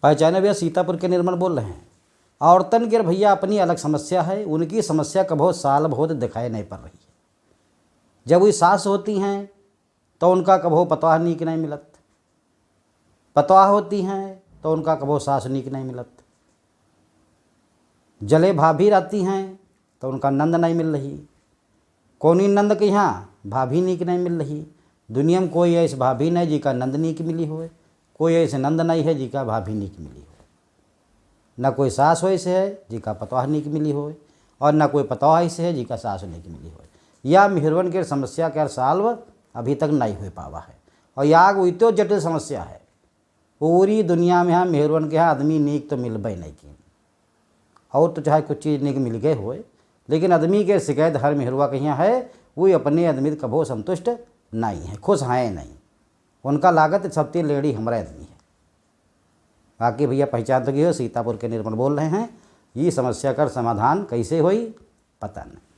पहचाने भैया, सीतापुर के निर्मल बोल रहे हैं। औरतन के भैया अपनी अलग समस्या है, उनकी समस्या कभो साल बहुत दिखाई नहीं पड़ रही है। जब वही सास होती हैं तो उनका कभो पतवाह नीक नहीं मिलत, पतवाह होती हैं तो उनका कभो सास नीक नहीं मिलत। जले भाभी रहती हैं तो उनका नंद नहीं मिल रही, कौनी नंद के यहाँ भाभी नीक नहीं मिल रही। दुनिया में कोई ऐसी भाभी नहीं जिका नंद नीक मिली होए, कोई ऐसे नंद नहीं है जिका भाभी नीक मिली हो। न कोई सास हो ऐसे है जिका पतवाह नीक मिली होए, और न कोई पतवाह ऐसे है जिका सास नीक मिली होए। या मेहरवन के समस्या के सॉल्व अभी तक नहीं हो पावा है, और या तो जटिल समस्या है पूरी दुनिया में। यहाँ मेहरवन के यहाँ आदमी नीक तो मिलबे नहीं की, और तो चाहे कुछ चीज़ नीक मिल गए होए, लेकिन आदमी के शिकायत हर मेहरवा के यहाँ है, वो अपने आदमी कभो संतुष्ट नहीं है, खुश हैं नहीं। उनका लागत सबसे लेडी हमारा आदमी है। बाकी भैया पहचान तो गए हो, सीतापुर के निर्मल बोल रहे हैं। ये समस्या का समाधान कैसे हुई पता नहीं।